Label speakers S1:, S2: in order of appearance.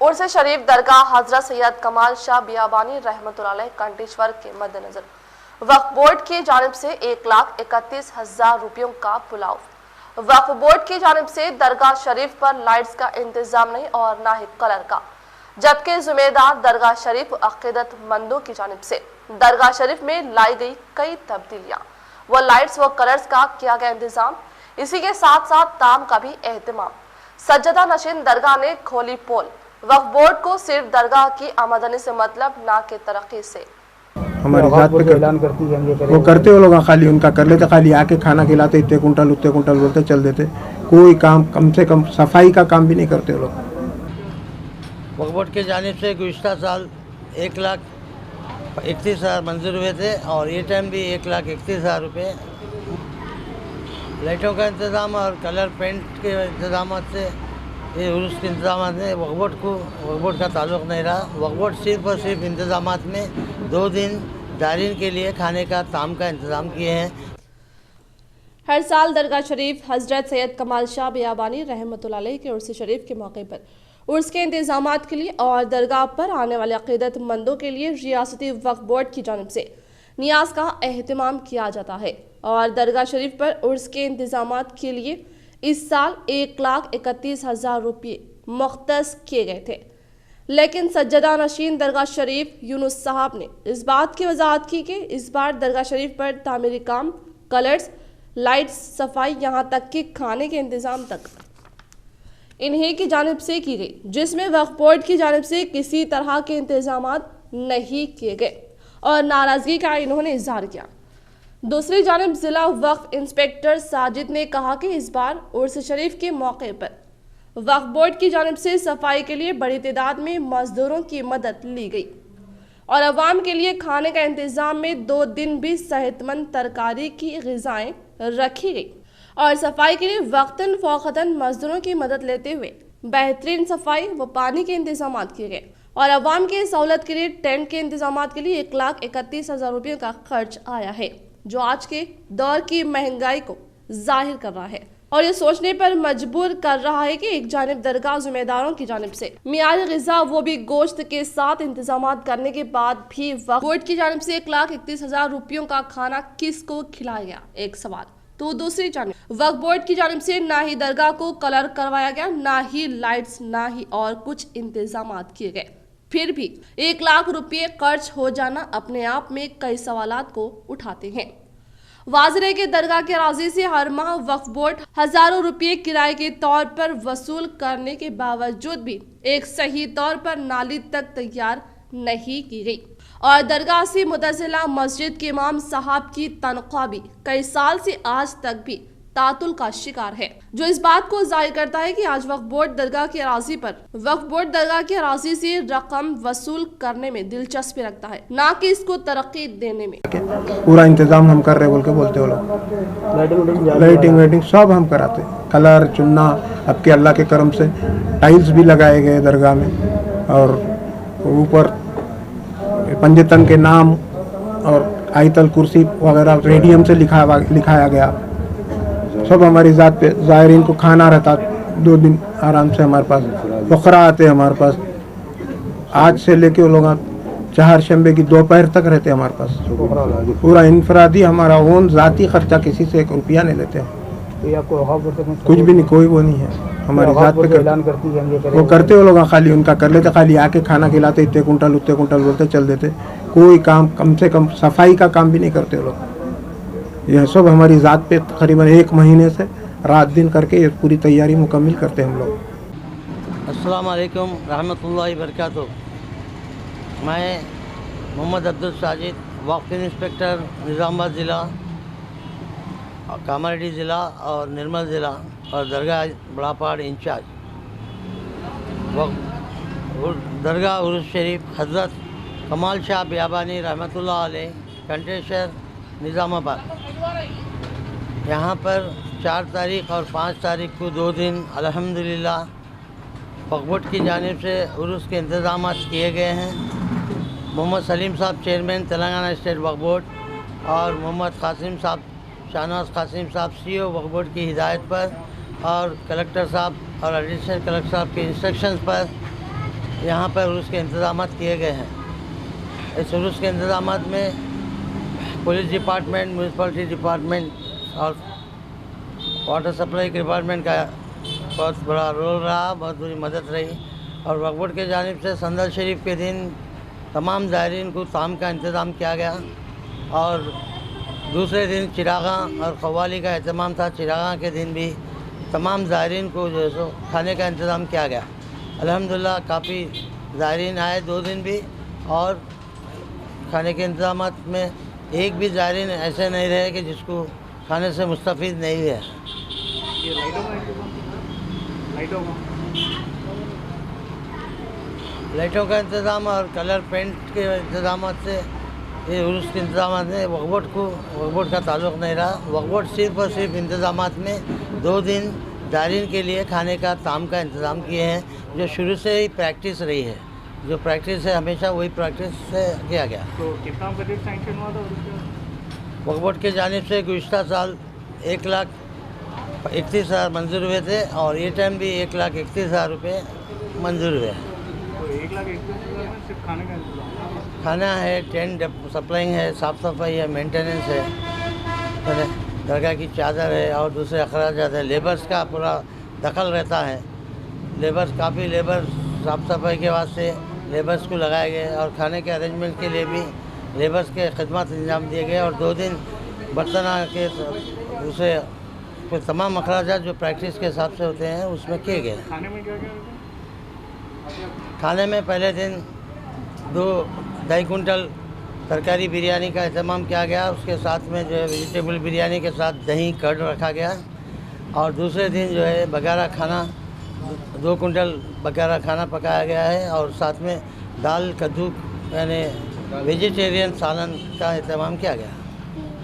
S1: उर्स शरीफ दरगाह हजरत सैयद कमाल शाह बियाबानी रहमतुल्लाह अलैह कंटेश्वर के मद्देनजर वक्फ बोर्ड की जानिब से 1,31,000 रुपयों का पुलाव। वक्फ बोर्ड की जानिब से दरगाह शरीफ पर लाइट्स का इंतजाम नहीं और ना ही कलर का, जबकि जिम्मेदार दरगाह शरीफ अकीदतमंदों की जानिब से दरगाह शरीफ में लाई गई कई तब्दीलियां व लाइट्स व कलर्स का किया गया इंतजाम। इसी के साथ साथ ताम का भी एहतमाम। सज्जदा नशीन दरगाह ने खोली पोल। वक्फ बोर्ड को सिर्फ दरगाह की आमदनी से मतलब, ना कि तरक्की से।
S2: हमारी जात पे ऐलान करती है वो करते वो लोग, खाली उनका कर लेते, खाली आके खाना खिलाते, इतने कुंटल उतने कुंटल बोलते चल देते। कोई काम, कम से कम सफाई का काम भी नहीं करते वो लोग।
S3: वक्फ बोर्ड की जानिब से गुज़िश्ता साल 1,31,000 मंजूर हुए थे और ये टाइम भी 1,31,000 रुपये। लाइटों का इंतज़ाम और कलर पेंट के इंतजाम से ये उर्स के इंतजाम में वक्फ बोर्ड का ताल्लुक़ नहीं रहा। वक्फ बोर्ड सिर्फ और सिर्फ इंतजाम में 2 दिन दायरीन के लिए खाने का, ताम का इंतज़ाम किए हैं।
S1: हर साल दरगाह शरीफ हजरत सैयद कमाल शाह बियाबानी रहमतुल्लाह अलैह के उर्स शरीफ के मौके पर उर्स के इंतजामात के लिए और दरगाह पर आने वाले अक़ीदतमंदों के लिए रियासती वक्फ बोर्ड की जानिब से नियाज का एहतमाम किया जाता है और दरगाह शरीफ पर उर्स के इंतजामात के लिए इस साल 1,31,000 रुपये मुख्तस किए गए थे। लेकिन सज्जदा नशीन दरगाह शरीफ यूनुस साहब ने इस बात की वजाहत की कि इस बार दरगाह शरीफ पर तामीरी काम, कलर्स, लाइट्स, सफाई, यहाँ तक कि खाने के इंतज़ाम तक इन्हीं की जानिब से की गई, जिसमें वक्फ बोर्ड की जानिब से किसी तरह के इंतजामात नहीं किए गए और नाराज़गी का इन्होंने इजहार किया। दूसरी जानिब जिला वक्फ इंस्पेक्टर साजिद ने कहा कि इस बार उर्स शरीफ के मौके पर वक्फ बोर्ड की जानिब से सफाई के लिए बड़ी तादाद में मजदूरों की मदद ली गई और अवाम के लिए खाने का इंतजाम में 2 दिन भी सेहतमंद तरकारी की ग़िज़ाएं रखी गई और सफाई के लिए वक्तन फ़ौक़तन मजदूरों की मदद लेते हुए बेहतरीन सफाई व पानी के इंतजाम किए गए और अवाम की सहूलत के लिए टेंट के इंतजाम के लिए 1,31,000 रुपये का खर्च आया है, जो आज के दौर की महंगाई को जाहिर कर रहा है और ये सोचने पर मजबूर कर रहा है कि एक जानिब दरगाह जिम्मेदारों की जानिब से मियारी ग़िज़ा वो भी गोश्त के साथ इंतजाम करने के बाद भी वक्फ बोर्ड की जानिब से 1,31,000 रुपयों का खाना किसको खिलाया गया, एक सवाल। तो दूसरी जानिब वक्फ बोर्ड की जानिब से ना ही दरगाह को कलर करवाया गया, ना ही लाइट्स, ना ही और कुछ इंतजाम किए गए। फिर भी 1 लाख रुपये खर्च हो जाना अपने आप में कई सवालात को उठाते हैं। वाज़ेह के दरगाह के अराज़ी से हर माह वक्फ बोर्ड हजारों रुपये किराए के तौर पर वसूल करने के बावजूद भी एक सही तौर पर नाली तक तैयार नहीं की गई और दरगाह से मुतज़िला मस्जिद के इमाम साहब की तनख्वाह भी कई साल से आज तक भी तातुल का शिकार है, जो इस बात को जाहिर करता है कि आज वक्फ बोर्ड दरगाह की अराज़ी से रकम वसूल करने में दिलचस्पी रखता है, ना कि इसको तरक्की देने में।
S2: पूरा इंतजाम हम कर रहे बोल के बोलते हो लोग। लाइटिंग वेटिंग सब हम कराते, कलर चुनना, अब के अल्लाह के करम से टाइल्स भी लगाए गए दरगाह में और ऊपर पंजतन के नाम और आयतल कुर्सी वगैरह रेडियम से लिखाया गया। सब हमारी जात पे ज़ायरीन को खाना रहता 2 दिन आराम से हमारे पास। फ़ुक़रा आते हमारे पास, आज से लेके वो लोग 4 शंबे की दोपहर तक रहते हमारे पास। पूरा इनफरादी हमारा ओन ज़ाती खर्चा, किसी से 1 रुपया नहीं लेते हैं, कुछ भी नहीं, कोई वो नहीं है। हमारी जात पे ऐलान करती है वो करते वो लोग, खाली उनका कर लेते, खाली आके खाना खिलाते, इतने कुंटल उतने कुंटल बोलते चल देते। कोई काम, कम से कम सफाई का काम भी नहीं करते वो लोग। यह सब हमारी ज़ात पे तकरीबन 1 महीने से रात दिन करके ये पूरी तैयारी मुकम्मल करते हैं हम लोग।
S3: अस्सलाम वालेकुम रहमतुल्लाहि बरकातुहू। मैं मोहम्मद अब्दुल साजिद, वक्फ इंस्पेक्टर निज़ामाबाद ज़िला, कामारेड्डी ज़िला और निर्मल ज़िला और दरगाह बड़ापाड़ इंचार्ज। दरगाह उर्स शरीफ हज़रत कमाल शाह बियाबानी रहमतुल्लाह अलैह कंटेश्वर निज़ामाबाद, यहाँ पर 4 तारीख़ और 5 तारीख़ को 2 दिन अल्हम्दुलिल्लाह वक्फ बोर्ड की जानिब से उर्स के इंतज़ाम किए गए हैं। मोहम्मद सलीम साहब चेयरमैन तेलंगाना स्टेट वक्फ बोर्ड और मोहम्मद कासिम साहब, शाहनवाज कासिम साहब CEO वक्फ बोर्ड की हिदायत पर और कलेक्टर साहब और एडिशनल कलेक्टर साहब के इंस्ट्रक्शंस पर यहाँ पर उर्स के इंतज़ाम किए गए हैं। इस उर्स के इंतज़ाम में पुलिस डिपार्टमेंट, म्यूनसिपलिटी डिपार्टमेंट और वाटर सप्लाई डिपार्टमेंट का बहुत बड़ा रोल रहा, बहुत बड़ी मदद रही। और वक्फ बोर्ड के जानिब से संदल शरीफ के दिन तमाम ज़ायरीन को ताम का इंतज़ाम किया गया और दूसरे दिन चिरागा और क़व्वाली का एहतमाम था। चिरागा के दिन भी तमाम ज़ायरीन को जो है सो खाने का इंतज़ाम किया गया। अल्हम्दुलिल्लाह काफ़ी ज़ायरीन आए 2 दिन भी, और खाने के इंतज़ाम में एक भी ज़ायरीन ऐसे नहीं रहे कि जिसको खाने से मुस्तफ़ीद नहीं हुए। लाइटों का इंतज़ाम और कलर पेंट के इंतज़ाम से ये उर्स के इंतज़ाम में वक्फ बोर्ड का ताल्लुक़ नहीं रहा। वक्फ बोर्ड सिर्फ़ और सिर्फ इंतज़ाम में 2 दिन ज़ायरीन के लिए खाने का ताम का इंतज़ाम किए हैं, जो शुरू से ही प्रैक्टिस रही है। जो प्रैक्टिस है हमेशा वही प्रैक्टिस से किया गया।
S4: तो कितना बजट सैंक्शन हुआ था
S3: वक्फ बोर्ड के जानिब से गुज़िश्ता साल 1,31,000 मंजूर हुए थे और ये टाइम भी 1,31,000 रुपये मंजूर हुए।
S4: तो 1,31,000 में सिर्फ खाने का इंतजाम?
S3: खाना है, टेंट सप्लाइंग है, साफ़ सफाई है, मेंटेनेंस है, दरगाह की चादर है और दूसरे अखराजात है। लेबर्स का पूरा दखल रहता है। काफ़ी लेबर साफ़ सफाई के वास्ते लेबर्स को लगाए गए और खाने के अरेंजमेंट के लिए भी लेबर्स के खिदमत इंतजाम दिए गए। और 2 दिन बर्तन के दूसरे फिर तमाम अखराजात जो प्रैक्टिस के हिसाब से होते हैं उसमें किए गए।
S4: खाने में क्या क्या रहता है?
S3: खाने में पहले दिन 2-2.5 कुंटल तरकारी बिरयानी का एहतमाम किया गया। उसके साथ में जो है वेजिटेबल बिरयानी के साथ दही कर्ड रखा गया। और दूसरे दिन जो है बघारा खाना 2 कुंटल बघारा खाना पकाया गया है और साथ में दाल कद्दू यानी वेजिटेरियन सालन का एहतमाम किया गया।